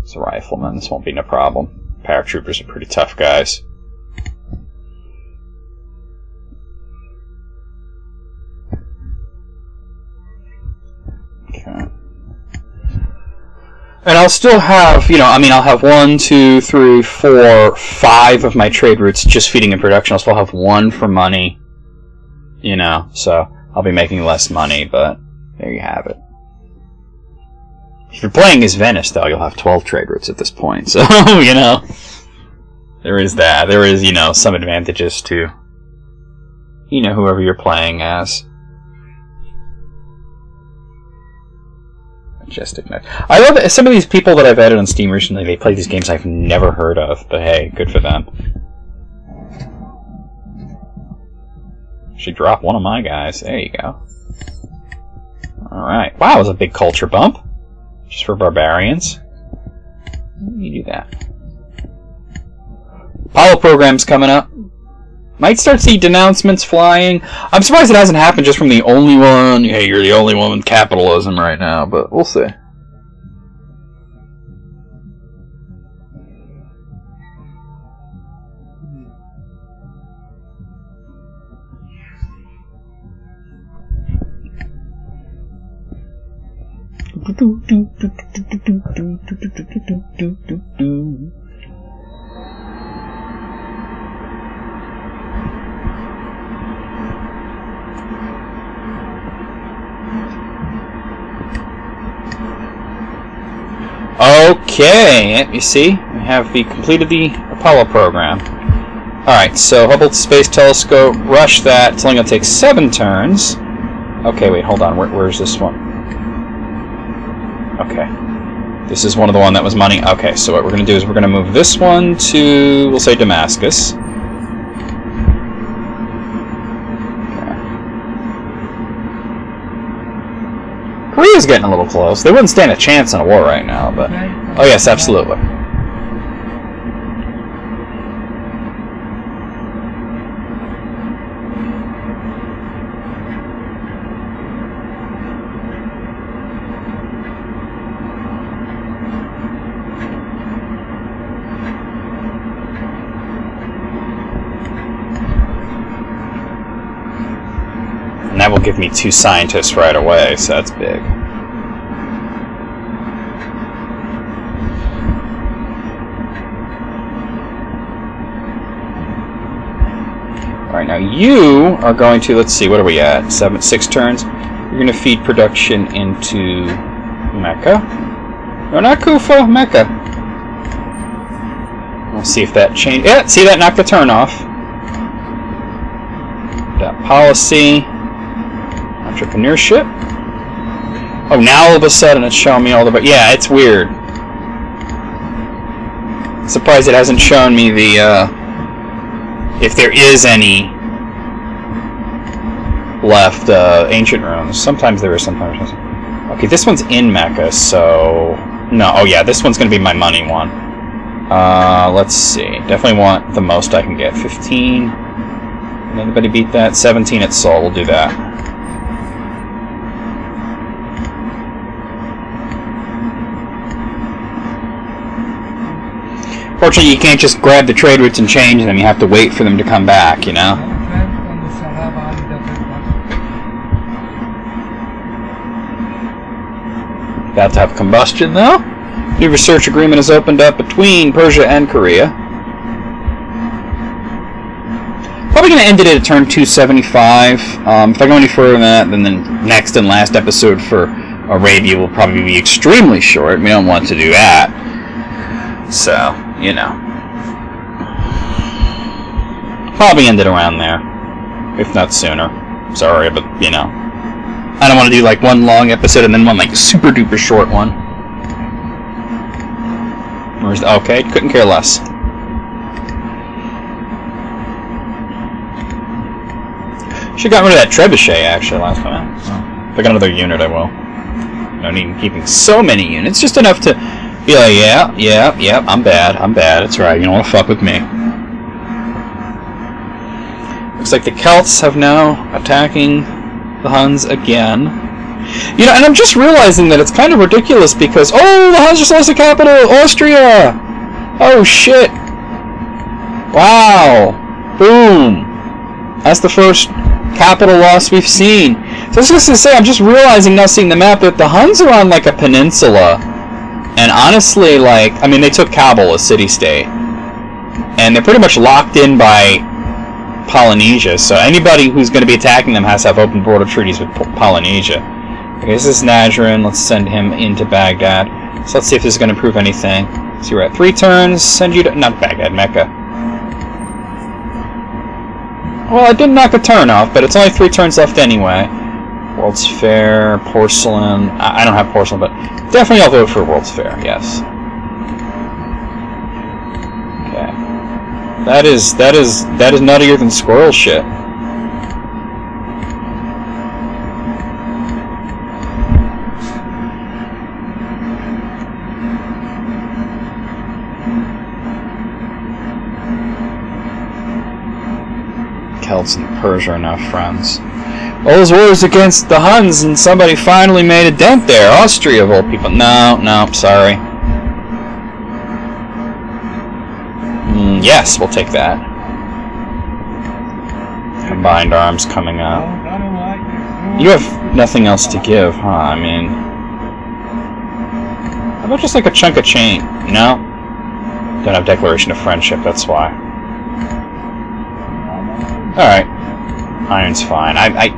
It's a rifleman. This won't be no problem. Paratroopers are pretty tough guys. Okay. And I'll still have, I'll have 1, 2, 3, 4, 5 of my trade routes just feeding in production. I'll still have 1 for money, so I'll be making less money, but there you have it. If you're playing as Venice, though, you'll have 12 trade routes at this point, so, there is that. There is, some advantages to, whoever you're playing as. Majestic Knight. I love it. Some of these people that I've added on Steam recently, they play these games I've never heard of, but hey, good for them. Should drop one of my guys. There you go. Alright. Wow, it was a big culture bump. Just for barbarians. Let me do that. Apollo program's coming up. Might start to see denouncements flying. I'm surprised it hasn't happened just from the only one. Hey, you're the only one with capitalism right now, but we'll see. Okay, you see, we have completed the Apollo program. Alright, so Hubble Space Telescope, rush that. It's only going to take 7 turns. Okay, wait, hold on. Where's this one? Okay. This is one of the one that was money. Okay, so what we're going to do is we're going to move this one to, we'll say, Damascus. Korea's getting a little close. They wouldn't stand a chance in a war right now, but... Oh yes, absolutely. And that will give me 2 scientists right away, so that's big. Alright, now you are going to, let's see, what are we at? 6 turns? You're going to feed production into Mecca. No, not Kufa, Mecca. We'll see if that changes. Yeah, see, that knocked the turn off. That policy. Entrepreneurship. Oh, now all of a sudden it's showing me all the... But yeah, it's weird. Surprised it hasn't shown me the, if there is any left, ancient ruins. Sometimes there is, sometimes there isn't. Okay, this one's in Mecca, so... No, oh yeah, this one's gonna be my money one. Let's see. Definitely want the most I can get. 15. Can anybody beat that? 17 at Seoul, we'll do that. Fortunately, you can't just grab the trade routes and change them. You have to wait for them to come back, you know? About to have combustion, though. New research agreement has opened up between Persia and Korea. Probably going to end it at turn 275. If I go any further than that, then the next and last episode for Arabia will probably be extremely short. We don't want to do that. So, you know. Probably end it around there. If not sooner. Sorry, but, you know. I don't want to do like one long episode and then one like super duper short one. Where's the, okay, couldn't care less. Should've gotten rid of that trebuchet actually last time. If I got another unit, I will. No need in keeping so many units, just enough to be like, yeah, I'm bad, it's right, you don't want to fuck with me. Looks like the Celts have now attacking the Huns again. You know, and I'm just realizing that it's kind of ridiculous because, oh, the Huns just lost the capital, Austria! Oh, shit! Wow! Boom! That's the first capital loss we've seen. So I was just going to say, I'm just realizing now seeing the map that the Huns are on like a peninsula. And honestly, like, I mean, they took Kabul, a city-state. And they're pretty much locked in by Polynesia, so anybody who's going to be attacking them has to have open border treaties with Polynesia. Okay, this is Najran. Let's send him into Baghdad. So let's see if this is going to prove anything. So we're at 3 turns. Send you to... not Baghdad, Mecca. Well, I did knock a turn off, but it's only 3 turns left anyway. World's Fair, Porcelain... I don't have Porcelain, but definitely I'll vote for World's Fair, yes. Okay. That is nuttier than squirrel shit. Celts and Persia are now friends. All those wars against the Huns, and somebody finally made a dent there. Austria, of all people. No, sorry. Yes, we'll take that. Combined arms coming up. You have nothing else to give, huh? I mean... how about just like a chunk of chain? No? Don't have Declaration of Friendship, that's why. Alright. Iron's fine. I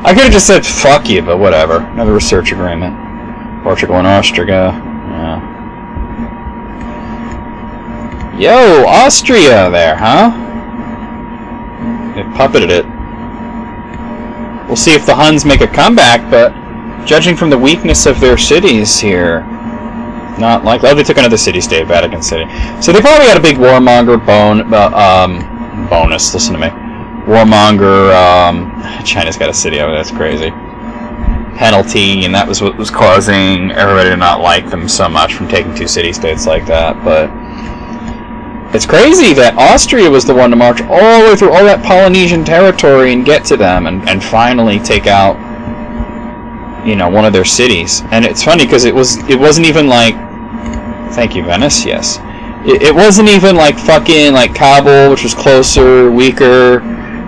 could have just said fuck you, but whatever. Another research agreement. Portugal and Austria. Yeah. Yo, Austria there, huh? They puppeted it. We'll see if the Huns make a comeback, but judging from the weakness of their cities here, not likely. Oh, they took another city-state, Vatican City. So they probably got a big warmonger bonus. Listen to me. Warmonger. China's got a city over there. That's crazy. Penalty, and that was what was causing everybody to not like them so much from taking 2 city-states like that. But it's crazy that Austria was the one to march all the way through all that Polynesian territory and get to them and finally take out, you know, one of their cities. And it's funny because it wasn't even like, thank you, Venice, yes. It wasn't even like fucking like Kabul, which was closer, weaker.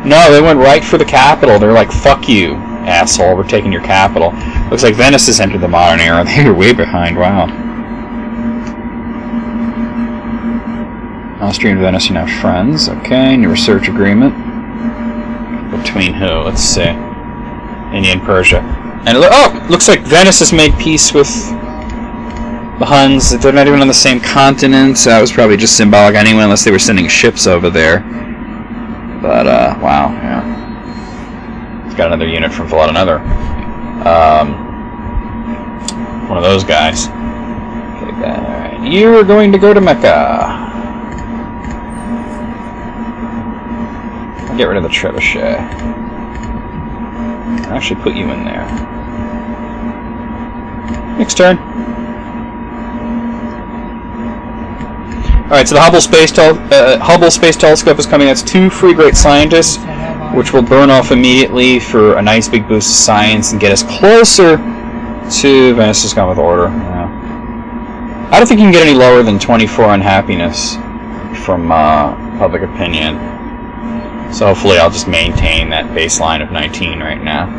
No, they went right for the capital. They're like, fuck you, asshole, we're taking your capital. Looks like Venice has entered the modern era. They're way behind, wow. Austria and Venice are now friends. Okay, new research agreement. Between who? Let's see. India and Persia. And looks like Venice has made peace with the Huns. They're not even on the same continent, so that was probably just symbolic anyway, unless they were sending ships over there. But, wow, yeah. It's got another unit from Vlad, another. One of those guys. Okay, alright. You're going to go to Mecca. I'll get rid of the trebuchet. I'll actually put you in there. Next turn. Alright, so the Hubble Space Telescope is coming. That's 2 free Great Scientists, which will burn off immediately for a nice big boost of science and get us closer to Venice's Gone with Order. Yeah. I don't think you can get any lower than 24 on happiness from public opinion. So hopefully I'll just maintain that baseline of 19 right now.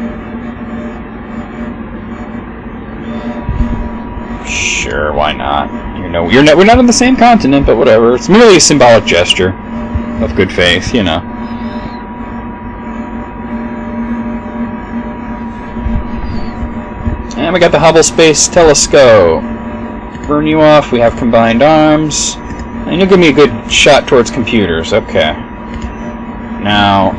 Sure, why not? We're not on the same continent, but whatever. It's merely a symbolic gesture of good faith, you know. And we got the Hubble Space Telescope. Burn you off, we have combined arms. And you'll give me a good shot towards computers, okay. Now,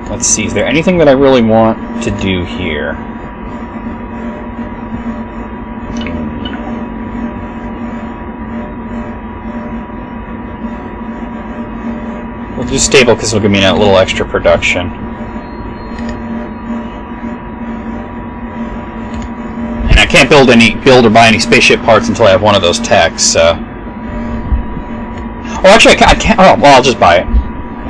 let's see, is there anything that I really want to do here? We'll do stable because it'll give me a little extra production. And I can't build or buy any spaceship parts until I have one of those techs, so... Oh, actually, I can't... Oh, well, I'll just buy it.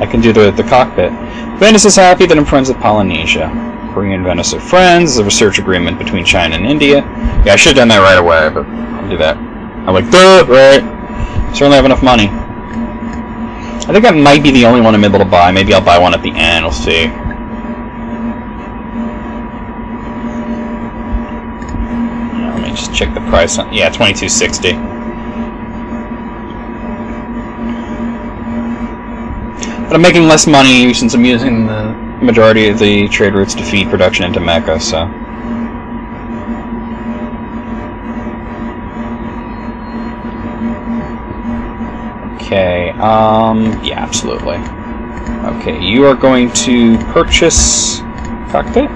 I can do the cockpit. Venice is happy that I'm friends with Polynesia. Korea and Venice are friends. There's a research agreement between China and India. Yeah, I should have done that right away, but I'll do that. I'm like, duh, right. Certainly have enough money. I think that might be the only one I'm able to buy. Maybe I'll buy one at the end. We'll see. Let me just check the price on... Yeah, $22.60. But I'm making less money since I'm using the majority of the trade routes to feed production into Mecca, so... Okay, yeah, absolutely. Okay, you are going to purchase cockpit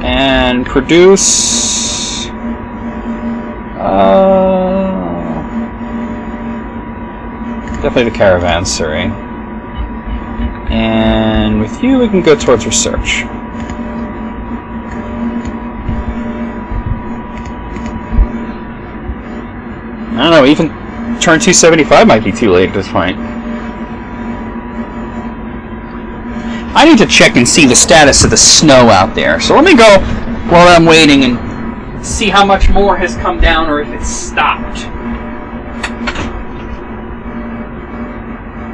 and produce definitely the caravanserai. And with you, we can go towards research. I don't know, even turn 275 might be too late at this point. I need to check and see the status of the snow out there. So let me go while I'm waiting and see how much more has come down or if it's stopped.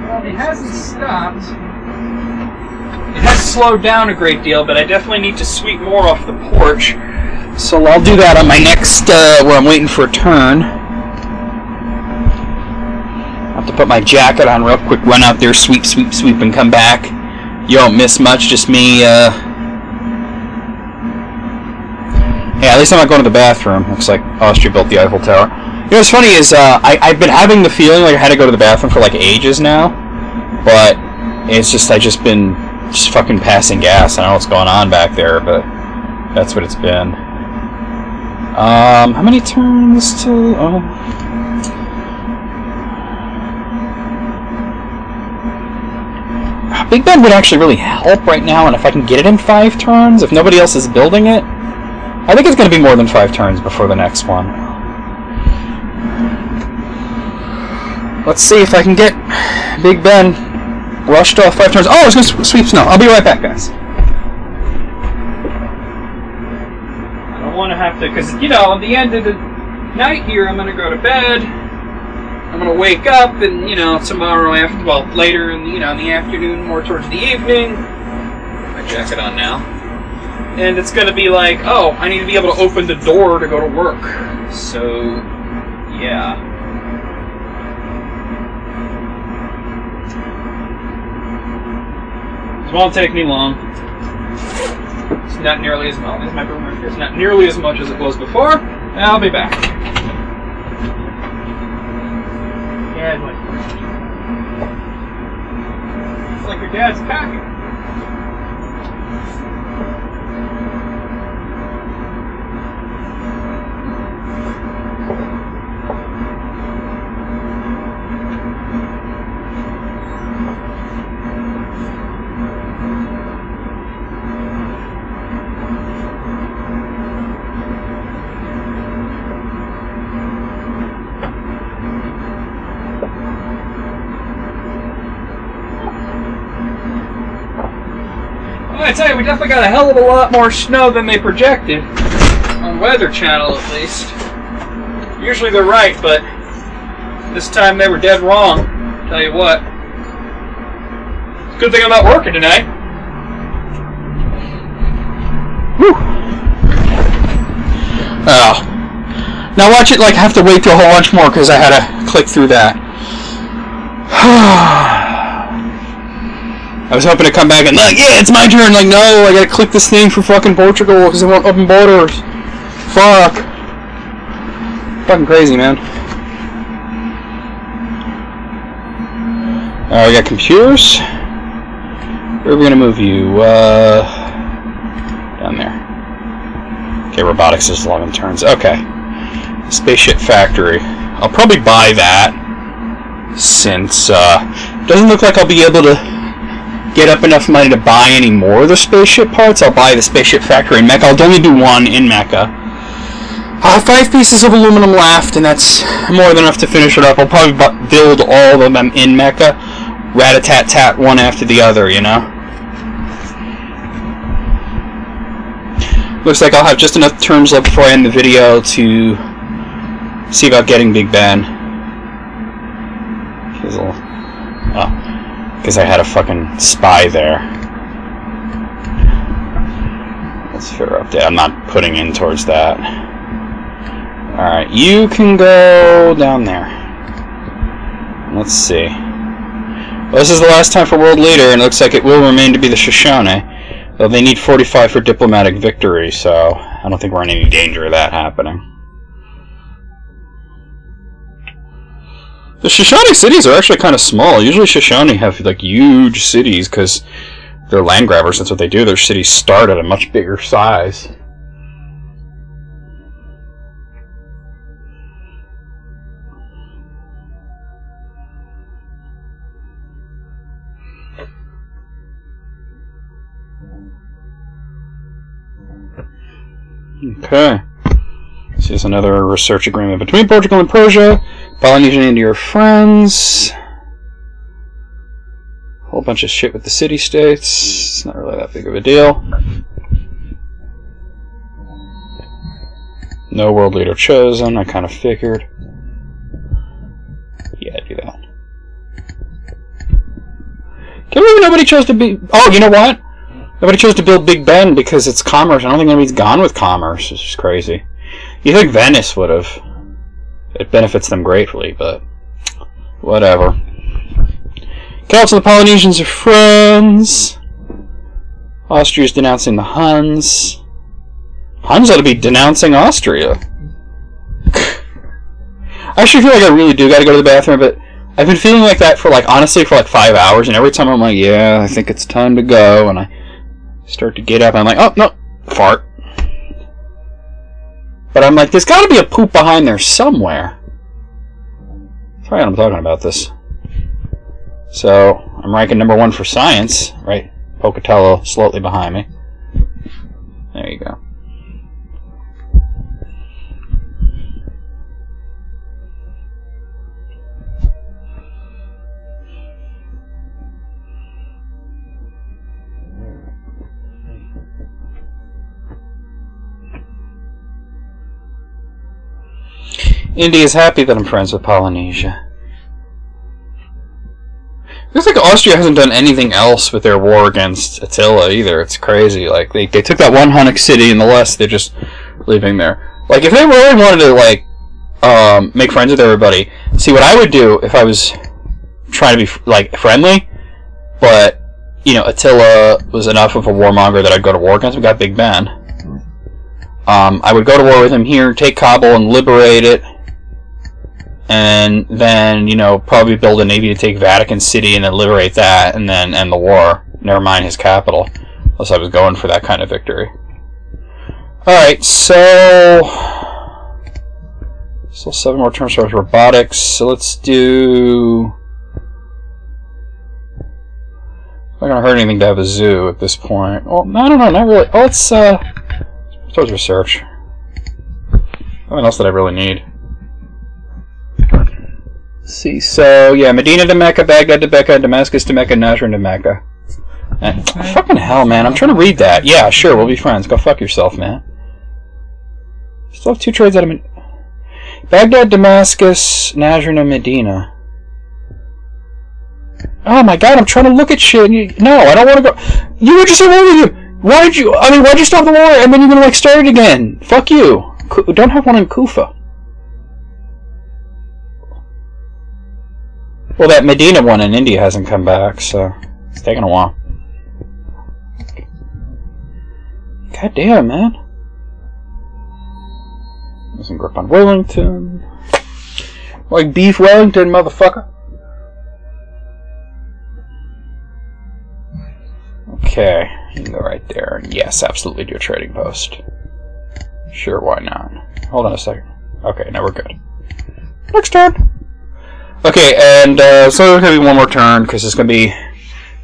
Well, it hasn't stopped. It has slowed down a great deal, but I definitely need to sweep more off the porch. So I'll do that on my next, where I'm waiting for a turn. I have to put my jacket on real quick, run out there, sweep, sweep, sweep, and come back. You don't miss much, just me, Yeah, at least I'm not going to the bathroom. Looks like Austria built the Eiffel Tower. You know what's funny is, I've been having the feeling like I had to go to the bathroom for like ages now. But it's just, I've just been fucking passing gas. I don't know what's going on back there, but that's what it's been. How many turns till... Oh... Big Ben would actually really help right now, and if I can get it in 5 turns, if nobody else is building it, I think it's going to be more than 5 turns before the next one. Let's see if I can get Big Ben rushed off 5 turns. Oh, I was going to sweep snow. I'll be right back, guys. I don't want to have to, because, you know, at the end of the night here, I'm going to go to bed. I'm gonna wake up and, you know, tomorrow after, well, later in the, you know, in the afternoon, more towards the evening. Put my jacket on now. And it's gonna be like, oh, I need to be able to open the door to go to work. So, yeah. It won't take me long. It's not nearly as much as my boomer. It's not nearly as much as it was before. And I'll be back. like your dad's packing. I tell you, we definitely got a hell of a lot more snow than they projected. On Weather Channel, at least. Usually they're right, but this time they were dead wrong. Tell you what. Good thing I'm not working tonight. Whew. Oh. Now watch it like have to wait till a whole bunch more because I had to click through that. I was hoping to come back and like, yeah, it's my turn. Like, no, I gotta click this thing for fucking Portugal because they won't open borders. Fuck. Fucking crazy, man. Alright, we got computers. Where are we gonna move you? Down there. Okay, robotics is 11 turns. Okay. Spaceship Factory. I'll probably buy that since it doesn't look like I'll be able to get up enough money to buy any more of the spaceship parts. I'll buy the Spaceship Factory in Mecca. I'll only do one in Mecca. I have 5 pieces of aluminum left, and that's more than enough to finish it up. I'll probably build all of them in Mecca, rat-a-tat-tat, one after the other, you know? Looks like I'll have just enough turns left before I end the video to see about getting Big Ben. Because I had a fucking spy there. That's fair update. I'm not putting in towards that. Alright, you can go down there. Let's see. Well, this is the last time for World Leader, and it looks like it will remain to be the Shoshone. Though they need 45 for diplomatic victory, so I don't think we're in any danger of that happening. The Shoshone cities are actually kind of small. Usually Shoshone have like huge cities because they're land grabbers. That's what they do. Their cities start at a much bigger size. Okay. This is another research agreement between Portugal and Persia. Polynesian into your friends. Whole bunch of shit with the city-states. It's not really that big of a deal. No world leader chosen. I kind of figured. Yeah, do that. Can't believe nobody chose to be... Oh, you know what? Nobody chose to build Big Ben because it's commerce. I don't think anybody's gone with commerce. It's just crazy. You think Venice would have. It benefits them greatly, but whatever. Celts and the Polynesians are friends. Austria's denouncing the Huns. Huns ought to be denouncing Austria. I actually feel like I really do gotta go to the bathroom, but I've been feeling like that for honestly for 5 hours, and every time I'm like, yeah, I think it's time to go, and I start to get up, and I'm like, oh, no, fart. But I'm like, there's got to be a poop behind there somewhere. Sorry, I'm talking about this. So, I'm ranking #1 for science, right? Pocatello slightly behind me. There you go. India is happy that I'm friends with Polynesia. Looks like Austria hasn't done anything else with their war against Attila either. It's crazy. Like they took that one Hunnic city and the rest they're just leaving there. Like if they really wanted to make friends with everybody, see what I would do if I was trying to be friendly, but Attila was enough of a warmonger that I'd go to war against. We got Big Ben. I would go to war with him here, take Kabul and liberate it. and then, you know, probably build a navy to take Vatican City and then liberate that, and then end the war. Never mind his capital. Unless I was going for that kind of victory. Alright, so... Still 7 more turns for robotics, so let's do... It's not gonna hurt anything to have a zoo at this point. Well, I don't know, not really. Oh, let's, towards research. Nothing else that I really need. Let's see, so, yeah, Medina to Mecca, Baghdad to Mecca, Damascus to Mecca, Najran to Mecca. And, fucking hell, man, I'm trying to read that. Yeah, sure, we'll be friends. Go fuck yourself, man. Still have 2 trades out of Baghdad, Damascus, Najran, and Medina. Oh my god, I'm trying to look at shit. No, I don't want to go. You were just in war with him. Why'd you stop the war and then you're gonna, like, start it again? Fuck you. Don't have one in Kufa. Well, that Medina one in India hasn't come back, so it's taking a while. God damn, man. Losing grip on Wellington. Like beef Wellington, motherfucker. Okay, you can go right there. And yes, absolutely do a trading post. Sure, why not? Hold on a second. Okay, now we're good. Next turn. Okay, and so there's going to be one more turn, because it's going to be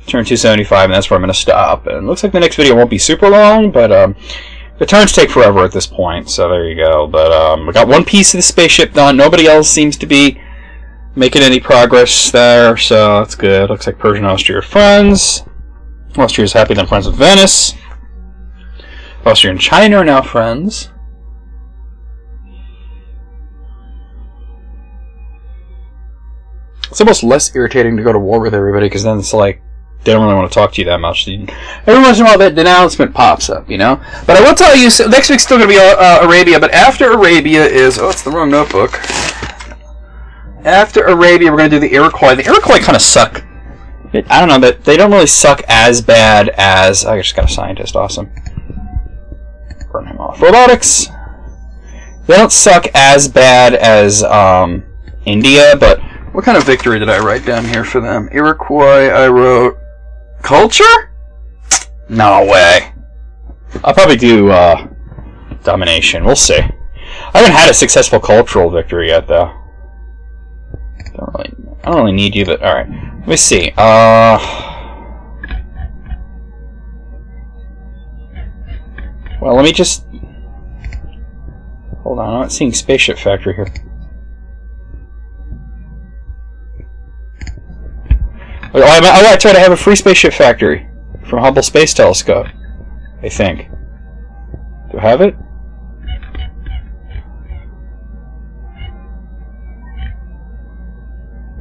turn 275, and that's where I'm going to stop. And it looks like the next video won't be super long, but the turns take forever at this point, so there you go. But we got one piece of the spaceship done. Nobody else seems to be making any progress there, so that's good. Looks like Persia and Austria are friends. Austria's happy they're friends with Venice. Austria and China are now friends. It's almost less irritating to go to war with everybody, because then it's like, they don't really want to talk to you that much. Every once in a while that denouncement pops up, you know? But I will tell you, so next week's still going to be Arabia, but after Arabia is... Oh, it's the wrong notebook. After Arabia, we're going to do the Iroquois. The Iroquois kind of suck. I don't know, but they don't really suck as bad as... I just got a scientist, awesome. Burn him off. Robotics. They don't suck as bad as India, but... What kind of victory did I write down here for them? Iroquois, I wrote... Culture? No way. I'll probably do domination. We'll see. I haven't had a successful cultural victory yet, though. I don't really need you, but alright. Let me see. Well, let me just... Hold on, I'm not seeing Spaceship Factory here. Oh, I try to have a free Spaceship Factory from Hubble Space Telescope, I think. Do I have it?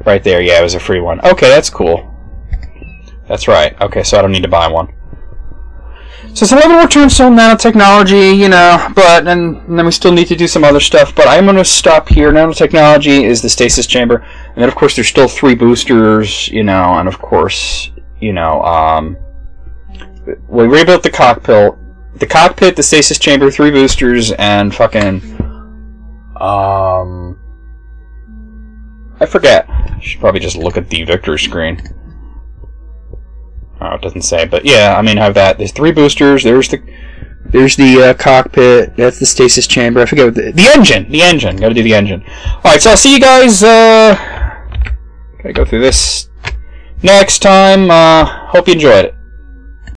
Right there, yeah, it was a free one. Okay, that's cool. That's right. Okay, so I don't need to buy one. So it's 11 more turns till nanotechnology, you know, but and then we still need to do some other stuff. But I'm going to stop here. Nanotechnology is the stasis chamber, and then of course there's still 3 boosters, you know, and of course, you know, we rebuilt the cockpit, the stasis chamber, 3 boosters, and fucking, I forget. I should probably just look at the Victor screen. Oh, it doesn't say, but yeah, I mean, I have that. There's 3 boosters. There's the cockpit. That's the stasis chamber. I forget what the engine. The engine. Got to do the engine. All right, so I'll see you guys. Gotta go through this next time. Hope you enjoyed it.